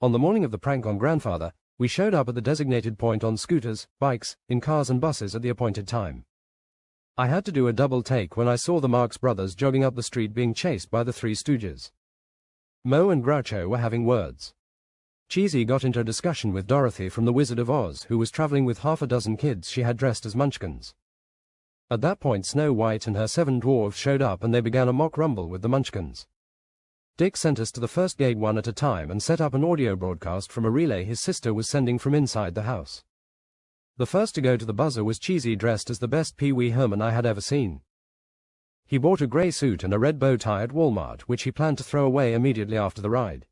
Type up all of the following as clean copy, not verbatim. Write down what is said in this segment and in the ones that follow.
On the morning of the prank on grandfather, we showed up at the designated point on scooters, bikes, in cars and buses at the appointed time. I had to do a double take when I saw the Marx Brothers jogging up the street being chased by the Three Stooges. Mo and Groucho were having words. Cheesy got into a discussion with Dorothy from The Wizard of Oz, who was traveling with half a dozen kids she had dressed as munchkins. At that point Snow White and her 7 dwarves showed up and they began a mock rumble with the munchkins. Dick sent us to the first gate one at a time and set up an audio broadcast from a relay his sister was sending from inside the house. The first to go to the buzzer was Cheesy, dressed as the best Pee Wee Herman I had ever seen. He bought a grey suit and a red bow tie at Walmart, which he planned to throw away immediately after the ride.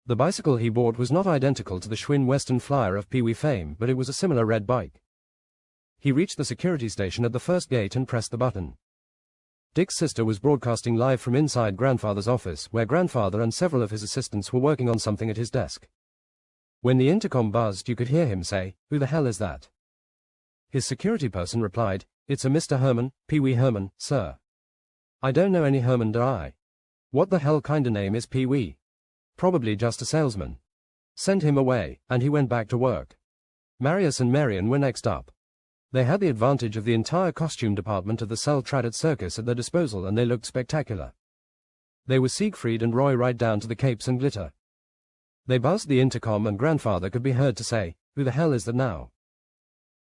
The bicycle he bought was not identical to the Schwinn Western Flyer of Pee Wee fame, but it was a similar red bike. He reached the security station at the first gate and pressed the button. Dick's sister was broadcasting live from inside grandfather's office, where grandfather and several of his assistants were working on something at his desk. When the intercom buzzed, you could hear him say, "Who the hell is that?" His security person replied, "It's a Mr. Herman, Pee Wee Herman, sir." "I don't know any Herman, do I? What the hell kinda name is Pee Wee? Probably just a salesman. Send him away," and he went back to work. Marius and Marion were next up. They had the advantage of the entire costume department of the Cell-Traded Circus at their disposal, and they looked spectacular. They were Siegfried and Roy right down to the capes and glitter. They buzzed the intercom and grandfather could be heard to say, "Who the hell is that now?"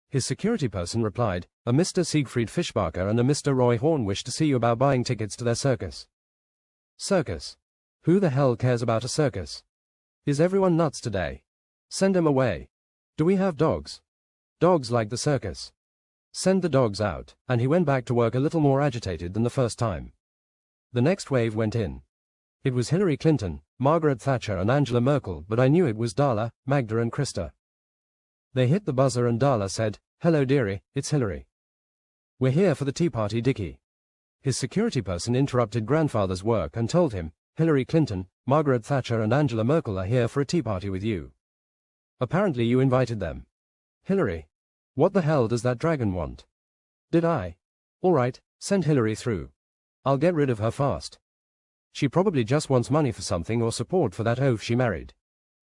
His security person replied, "A Mr. Siegfried Fischbacher and a Mr. Roy Horn wish to see you about buying tickets to their circus." Circus? Who the hell cares about a circus? Is everyone nuts today? Send them away. Do we have dogs? Dogs like the circus. Send the dogs out, and he went back to work a little more agitated than the first time. The next wave went in. It was Hillary Clinton, Margaret Thatcher and Angela Merkel, but I knew it was Darla, Magda and Krista. They hit the buzzer and Darla said, "Hello dearie, it's Hillary. We're here for the tea party, Dickie." His security person interrupted grandfather's work and told him, "Hillary Clinton, Margaret Thatcher and Angela Merkel are here for a tea party with you. Apparently you invited them." "Hillary? What the hell does that dragon want?" "Did I? All right, send Hillary through. I'll get rid of her fast. She probably just wants money for something or support for that oaf she married."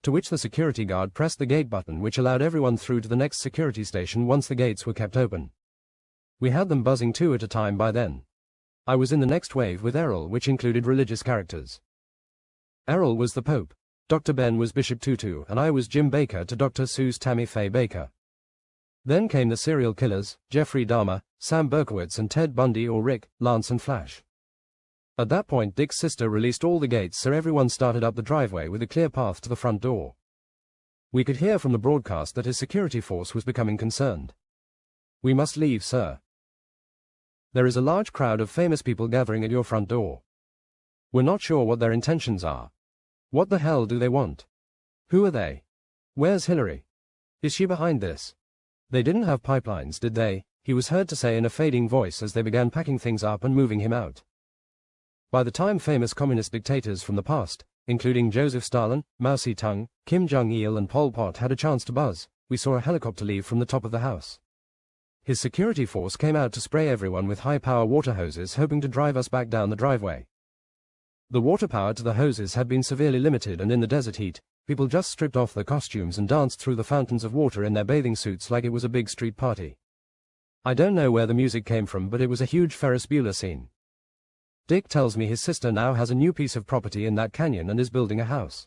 To which the security guard pressed the gate button, which allowed everyone through to the next security station once the gates were kept open. We had them buzzing 2 at a time by then. I was in the next wave with Errol, which included religious characters. Errol was the Pope, Dr. Ben was Bishop Tutu, and I was Jim Baker to Dr. Sue's Tammy Faye Baker. Then came the serial killers, Jeffrey Dahmer, Sam Berkowitz and Ted Bundy, or Rick, Lance and Flash. At that point Dick's sister released all the gates, so everyone started up the driveway with a clear path to the front door. We could hear from the broadcast that his security force was becoming concerned. "We must leave, sir. There is a large crowd of famous people gathering at your front door. We're not sure what their intentions are. What the hell do they want? Who are they? Where's Hillary? Is she behind this? They didn't have pipelines, did they?" he was heard to say in a fading voice as they began packing things up and moving him out. By the time famous communist dictators from the past, including Joseph Stalin, Mao Zedong, Kim Jong-il and Pol Pot, had a chance to buzz, we saw a helicopter leave from the top of the house. His security force came out to spray everyone with high-power water hoses, hoping to drive us back down the driveway. The water power to the hoses had been severely limited, and in the desert heat, people just stripped off their costumes and danced through the fountains of water in their bathing suits like it was a big street party. I don't know where the music came from, but it was a huge Ferris Bueller scene. Dick tells me his sister now has a new piece of property in that canyon and is building a house.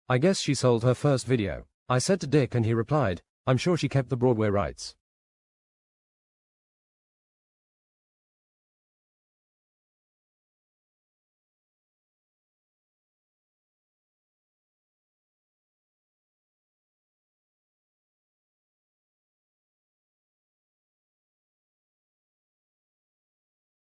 I guess she sold her first video. I said to Dick and he replied, "I'm sure she kept the Broadway rights."